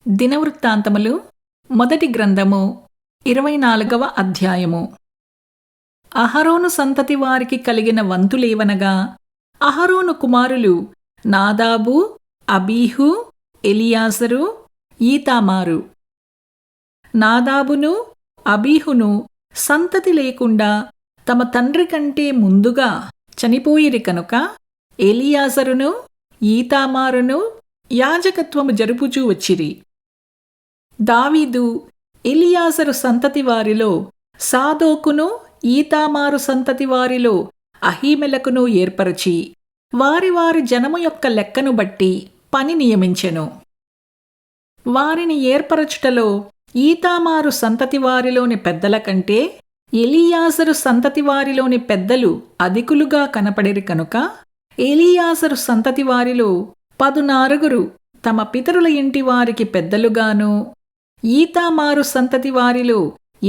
దినవృత్తాంతములు మొదటి గ్రంథము 24వ అధ్యాయము. అహరోను సంతతి వారికి కలిగిన వంతులేవనగా, అహరోను కుమారులు నాదాబు, అబీహు, ఎలియాజరు, ఈతామారు. నాదాబును అబీహును సంతతి లేకుండా తమ తండ్రి కంటే ముందుగా చనిపోయిరి కనుక ఎలియాజరును ఈతామారును యాజకత్వము జరుపుచూ వచ్చిరి. దావీదు ఎలియాజరు సంతతి వారిలో సాదోకును, ఈతామారు సంతతి వారిలో అహీమెలకును ఏర్పరచి వారి వారి జనము యొక్క లెక్కను బట్టి పని నియమించెను. వారిని ఏర్పరచుటలో ఈతామారు సంతతి వారిలోని పెద్దల కంటే ఎలియాజరు సంతతి వారిలోని పెద్దలు అధికులుగా కనపడిరి కనుక ఎలియాజరు సంతతి వారిలో 14 తమ పితరుల ఇంటి వారికి పెద్దలుగాను, ఈతామారు సంతతి వారిలో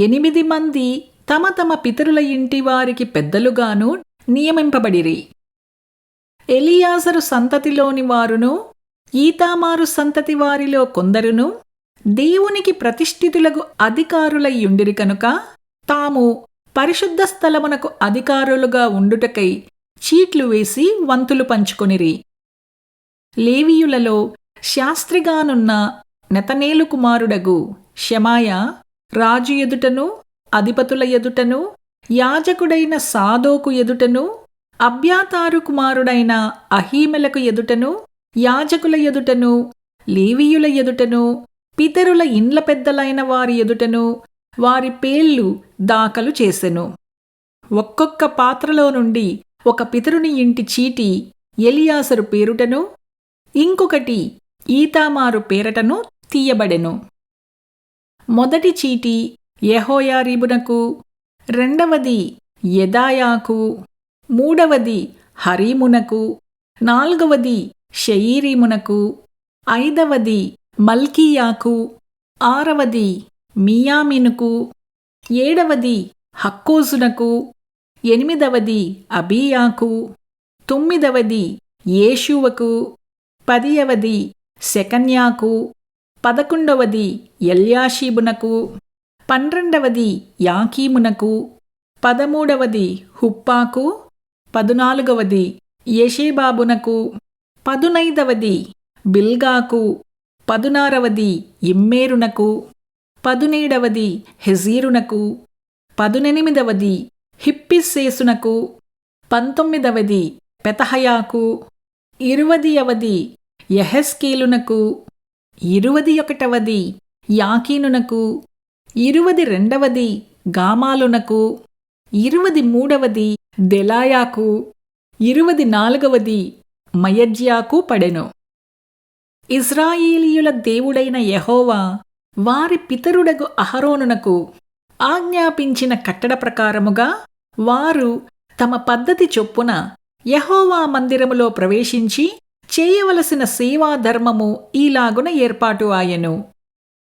8 మంది తమ తమ పితరుల ఇంటి వారికి పెద్దలుగాను నియమింపబడిరి. ఎలియాజరు సంతతిలోని వారును ఈతామారు సంతతి వారిలో కొందరును దేవునికి ప్రతిష్ఠితులకు అధికారులయ్యుండిరి కనుక తాము పరిశుద్ధ స్థలమునకు అధికారులుగా ఉండుటకై చీట్లు వేసి వంతులు పంచుకొనిరి. లేవీయులలో శాస్త్రిగానున్న నెతనేలు కుమారుడగు షెమాయా రాజు ఎదుటను, అధిపతుల ఎదుటను, యాజకుడైన సాదోకు ఎదుటను, అబ్యాతారు కుమారుడైన అహీమెలకు ఎదుటను, యాజకుల ఎదుటను, లేవీయుల ఎదుటను, పితరుల ఇండ్ల పెద్దలైన వారి ఎదుటను వారి పేర్లు దాఖలు చేసెను. ఒక్కొక్క పాత్రలో నుండి ఒక పితరుని ఇంటి చీటి ఎలియాజరు పేరుటను, ఇంకొకటి ఈతామారు పేరటను తీయబడెను. మొదటి చీటి యెహోయారీబునకు, రెండవది యెదాయాకు, మూడవది హరీమునకు, నాల్గవది షయీరీమునకు, ఐదవది మల్కీయాకు, ఆరవది మియామినుకు, ఏడవది హక్కోజునకు, ఎనిమిదవది అబీయాకు, తొమ్మిదవది యేషూవకు, 10వది శెకన్యాకు, 11వది ఎల్యాషీబునకు, 12వది యాకీమునకు, 13వది హుప్పాకు, 14వది యెషేబాబునకు, 15వది బిల్గాకు, 16వది ఇమ్మేరునకు, 17వది హెజీరునకు, 18వది హిప్పిస్సేసునకు, 19వది పెతహయాకు, 20వది యెహెజ్కేలునకు, 21వది యాకీనునకు, 22వది గామాలునకు, 23వది దెలాయాకు, 24వది మయజ్యాకు పడెను. ఇశ్రాయేలీయుల దేవుడైన యెహోవా వారి పితరుడగు అహరోనునకు ఆజ్ఞాపించిన కట్టడ ప్రకారముగా వారు తమ పద్ధతి చొప్పున యెహోవా మందిరములో ప్రవేశించి చేయవలసిన సేవాధర్మము ఈలాగున ఏర్పాటు ఆయెను.